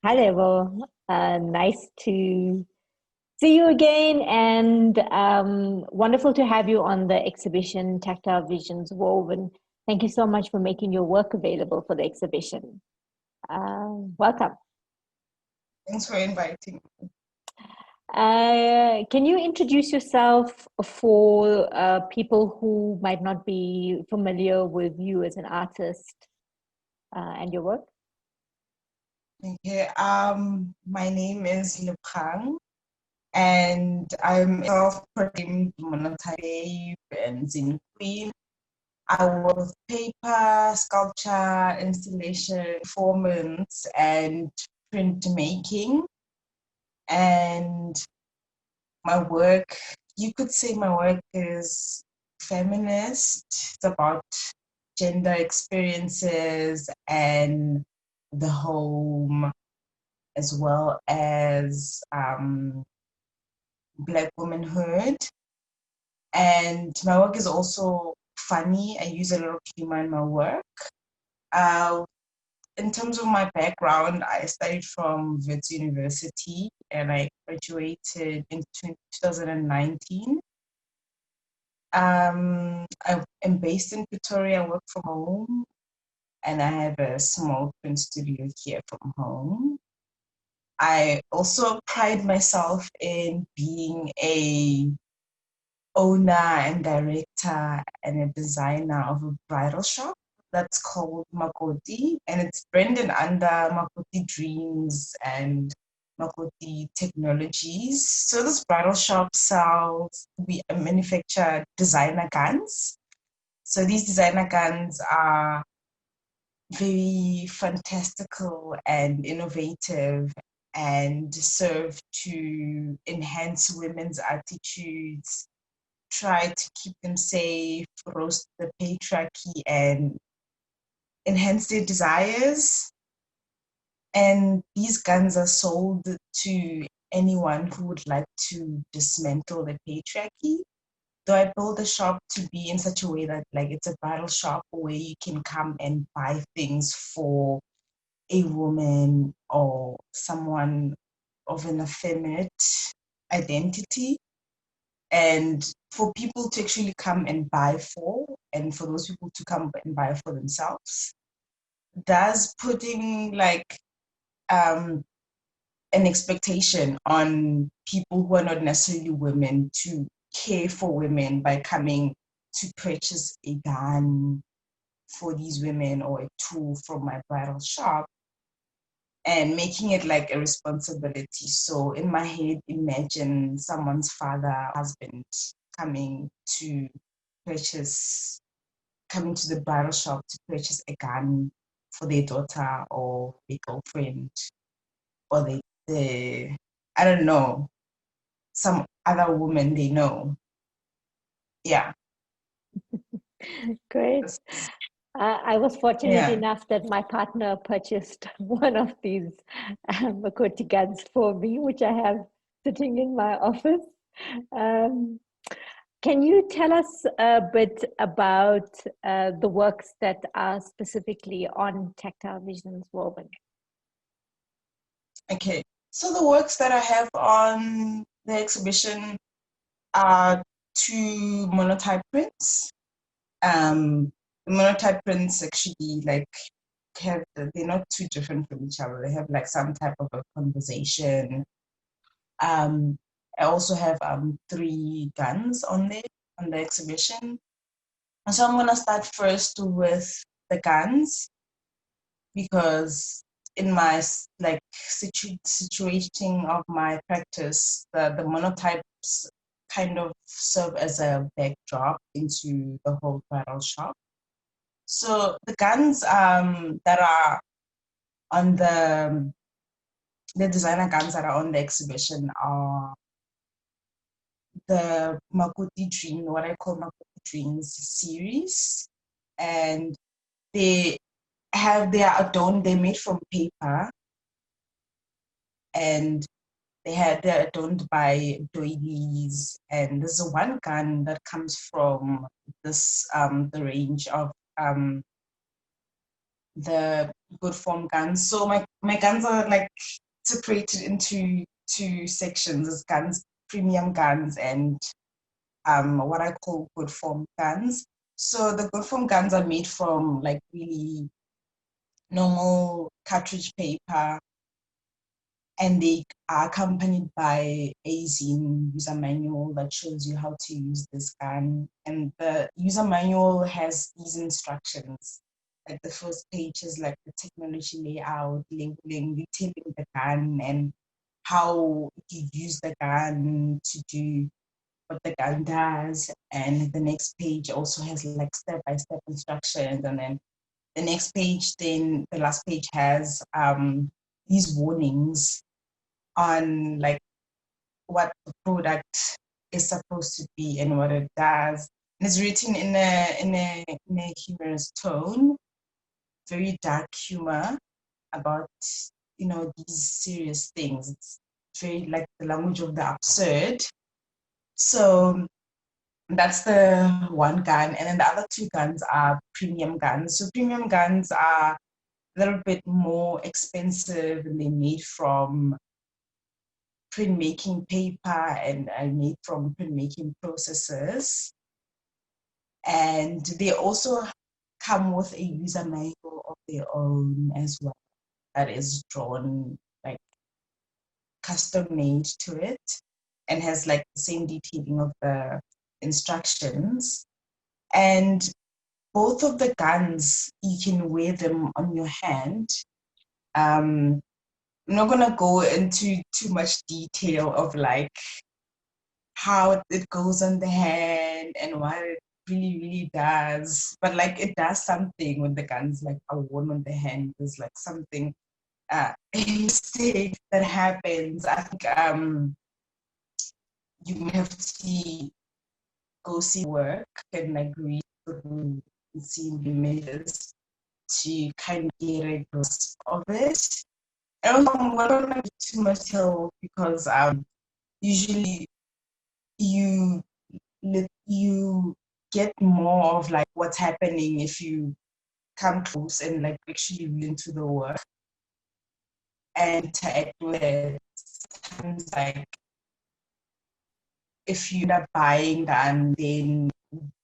Hi there. Well, nice to see you again, and wonderful to have you on the exhibition Tactile Visions Woven. Thank you so much for making your work available for the exhibition. Welcome. Thanks for inviting me. Can you introduce yourself for people who might not be familiar with you as an artist and your work? Okay, my name is Lebogang, and I'm a self-proclaimed monotype and zine queen. I work with paper, sculpture, installation, performance, and printmaking. And my work, you could say my work is feminist. It's about gender experiences and the home, as well as Black womanhood. And my work is also funny. I use a lot of humor in my work. Uh, in terms of my background, I studied from Wits University and I graduated in 2019. I am based in Pretoria. I work from home and I have a small print studio here from home. I also pride myself in being a owner and director and a designer of a bridal shop that's called Makoti, and it's branded under Makoti Dreams and Makoti Technologies. So this bridal shop we manufacture designer guns. So these designer guns are very fantastical and innovative and serve to enhance women's attitudes, try to keep them safe, roast the patriarchy, and enhance their desires. And these guns are sold to anyone who would like to dismantle the patriarchy. So I built the shop to be in such a way that like it's a bridal shop where you can come and buy things for a woman or someone of an effeminate identity, and for people to actually come and buy for, and for those people to come and buy for themselves. That's putting like an expectation on people who are not necessarily women to care for women by coming to purchase a gun for these women or a tool from my bridal shop, and making it like a responsibility. So in my head, imagine someone's father, husband coming to coming to the bridal shop to purchase a gun for their daughter or their girlfriend or I don't know, some other woman they know. Yeah. Great. I was fortunate Yeah. enough that my partner purchased one of these Makoti guns for me, which I have sitting in my office. Um, can you tell us a bit about the works that are specifically on Tactile Visions Woven? Okay. So the works that I have on the exhibition are two monotype prints. The monotype prints actually like they're not too different from each other. They have like some type of a conversation. I also have three guns on there on the exhibition. And so I'm gonna start first with the guns, because in my like situating of my practice, the monotypes kind of serve as a backdrop into the whole bridal shop. So the guns that are on the designer guns that are on the exhibition are the Makoti Dream, what I call Makoti Dreams series, and they are adorned. They're made from paper, and they're adorned by doilies. And there's one gun that comes from this the range of the good form guns. So my guns are like separated into two sections. It's guns, premium guns, and what I call good form guns. So the good form guns are made from like really normal cartridge paper, and they are accompanied by a zine user manual that shows you how to use this gun. And the user manual has these instructions. Like the first page is like the technology layout, labeling, detailing the gun, and how you use the gun to do what the gun does. And the next page also has like step-by-step instructions. And then the next page, then the last page has these warnings on like what the product is supposed to be and what it does. And it's written in a humorous tone, very dark humor about these serious things. It's very like the language of the absurd. So that's the one gun, and then the other two guns are premium guns. So premium guns are a little bit more expensive, and they're made from printmaking paper and made from printmaking processes. And they also come with a user manual of their own as well that is drawn, like custom made to it, and has like the same detailing of the instructions. And both of the guns, you can wear them on your hand. I'm not gonna go into too much detail of like how it goes on the hand and what it really, really does. But like it does something when the guns like are worn on the hand. There's like something a mistake that happens. I think you have to go see work and like read through and see images to kind of get a grasp of it. I don't know what I'm not too much help because usually you you get more of like what's happening if you come close and like actually read into the work and interact with it. Sometimes like if you end up buying that, and then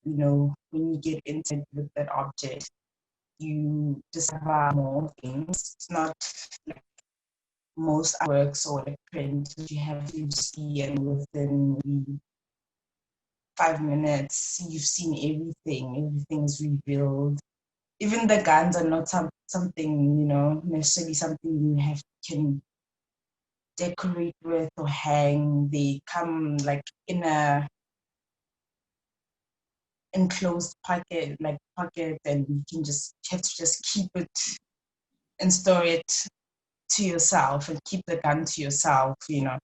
when you get into it with that object, you discover more things. It's not like most works or like print that you have to see, and within 5 minutes you've seen everything. Everything's revealed. Even the guns are not something necessarily something you can decorate with or hang. They come like in a enclosed pocket, and you have to just keep it and store it to yourself and keep the gun to yourself. Yeah,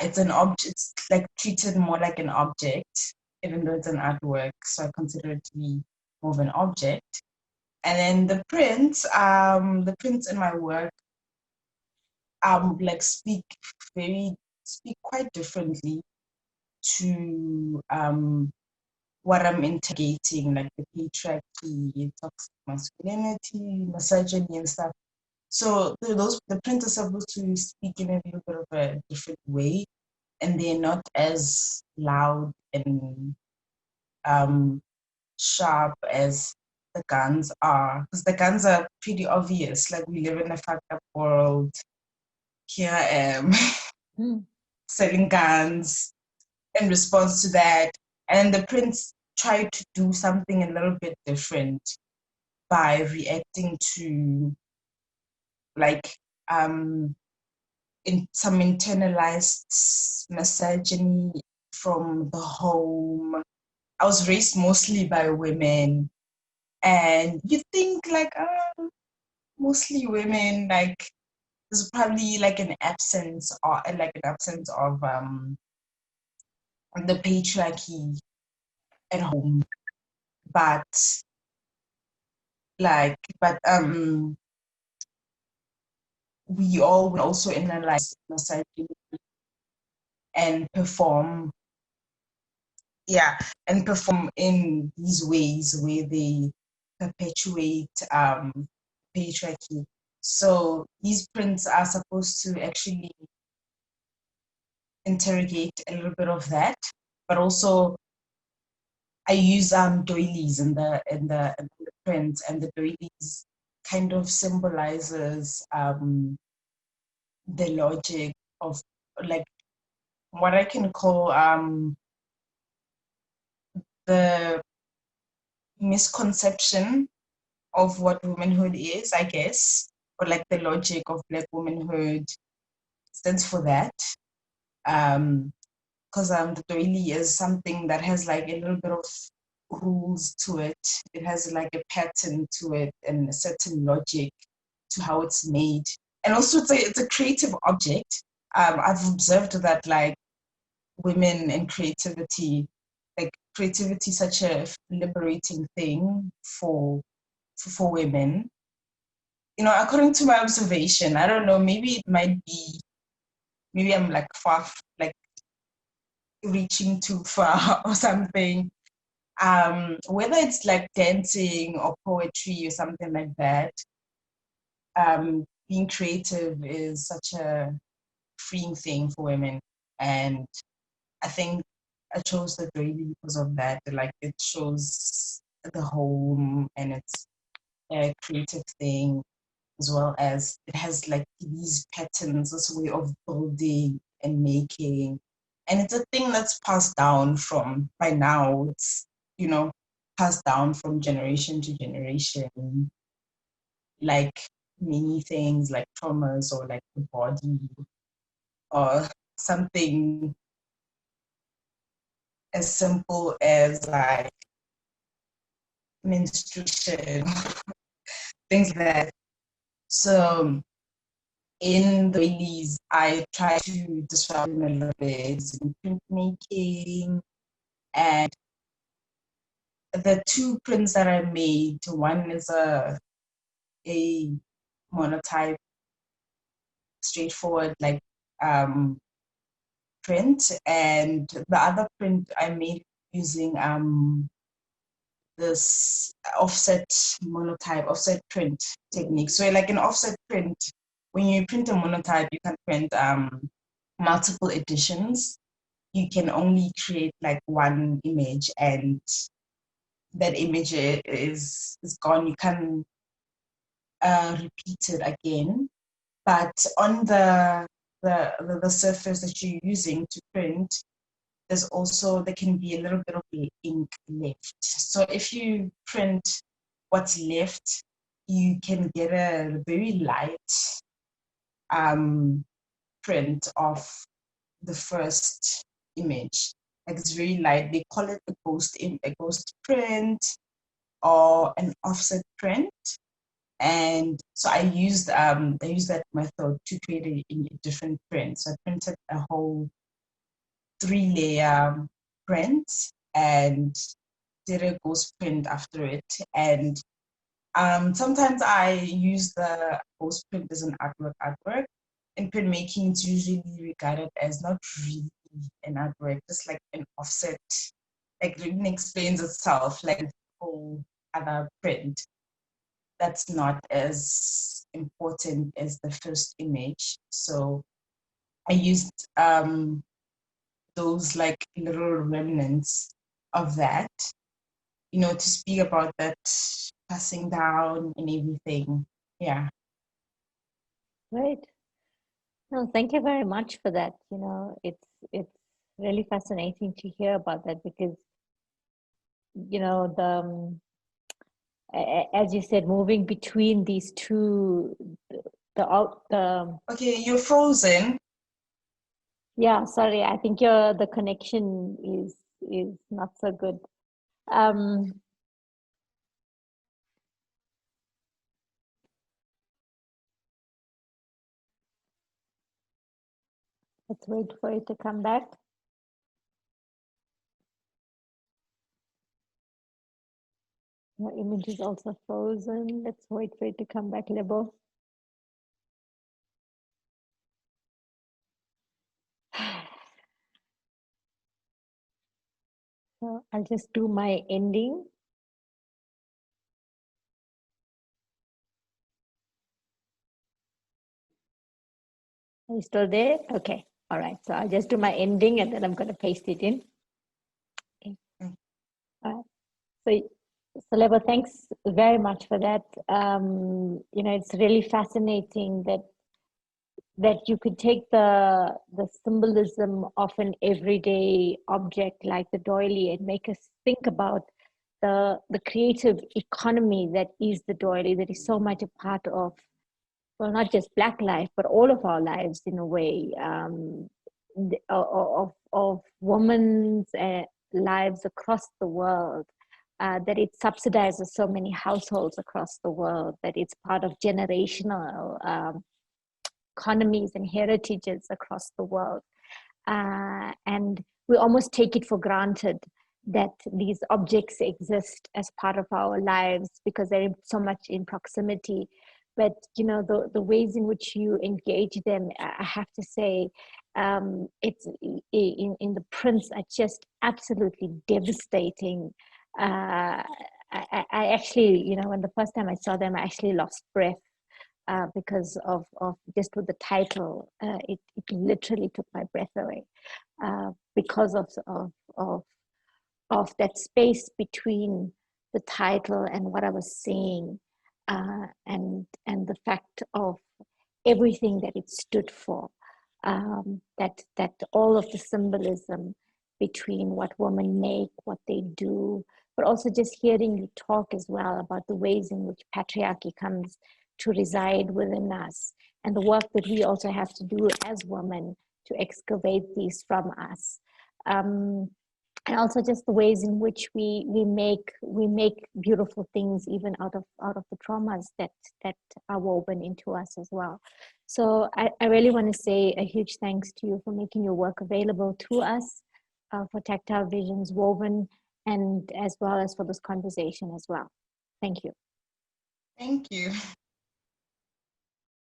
it's an object. It's like treated more like an object, even though it's an artwork. So I consider it to be more of an object. And then the prints in my work like speak quite differently to what I'm integrating, like the patriarchy, toxic masculinity, misogyny, and stuff. So the print is supposed to speak in a little bit of a different way, and they're not as loud and sharp as the guns are, because the guns are pretty obvious. Like, we live in a fucked up world. Here I am selling guns in response to that. And the prince tried to do something a little bit different by reacting to like in some internalized misogyny from the home. I was raised mostly by women, and you think like mostly women, like there's probably like an absence of the patriarchy at home, but we all will also analyze misogyny and perform in these ways where they perpetuate patriarchy. So these prints are supposed to actually interrogate a little bit of that, but also I use doilies in the prints, and the doilies kind of symbolizes the logic of like what I can call the misconception of what womanhood is, I guess, or like the logic of Black womanhood stands for that. Because the doily is something that has like a little bit of rules to it. It has like a pattern to it and a certain logic to how it's made. And also it's a creative object. I've observed that like women and creativity, like creativity is such a liberating thing for women. You know, according to my observation, I don't know, maybe it might be, maybe I'm like far, like reaching too far or something. Whether it's like dancing or poetry or something like that, being creative is such a freeing thing for women. And I think I chose the doily because of that. Like it shows the home and it's a creative thing, as well as it has like these patterns, this way of building and making. And it's a thing that's passed down from, by now, it's, you know, passed down from generation to generation, like many things like traumas or like the body or something as simple as like menstruation, things like that. So in the dailies, I try to describe them a little bit in printmaking. And the two prints that I made, one is a monotype, straightforward, like print, and the other print I made using this offset monotype, offset print technique. So like an offset print, when you print a monotype, you can print multiple editions. You can only create like one image, and that image is gone. You can repeat it again. But on the surface that you're using to print, there's also, there can be a little bit of ink left. So if you print what's left, you can get a very light print of the first image. Like it's very light. They call it a ghost print or an offset print. And so I used that method to create a different print. So I printed a whole 3-layer print and did a ghost print after it. And sometimes I use the ghost print as an artwork. In printmaking, it's usually regarded as not really an artwork, just like an offset. Like it even explains itself, like a whole other print that's not as important as the first image. So I used those like little remnants of that, you know, to speak about that passing down and everything. Yeah. Right. No, thank you very much for that. You know, it's really fascinating to hear about that because, you know, as you said, moving between these two, the Okay, you're frozen. yeah, sorry, I think the connection is not so good. Um, let's wait for it to come back. Your image is also frozen. Let's wait for it to come back, Lebo. So I'll just do my ending. Are you still there? Okay. All right. So I'll just do my ending and then I'm going to paste it in. Okay. All right. So Lebo, thanks very much for that. It's really fascinating that you could take the symbolism of an everyday object like the doily and make us think about the creative economy that is the doily, that is so much a part of, well, not just Black life, but all of our lives in a way, of women's lives across the world. That it subsidizes so many households across the world, that it's part of generational economies and heritages across the world. And we almost take it for granted that these objects exist as part of our lives because they're so much in proximity. But the ways in which you engage them, I have to say, it's in the prints are just absolutely devastating. I actually, when the first time I saw them, I actually lost breath because of just with the title. It literally took my breath away because of that space between the title and what I was saying, and the fact of everything that it stood for. That all of the symbolism between what women make, what they do, but also just hearing you talk as well about the ways in which patriarchy comes to reside within us, and the work that we also have to do as women to excavate these from us. And also just the ways in which we make beautiful things even out of the traumas that are woven into us as well. So I really want to say a huge thanks to you for making your work available to us, for Tactile Visions Woven, and as well as for this conversation as well. Thank you. Thank you.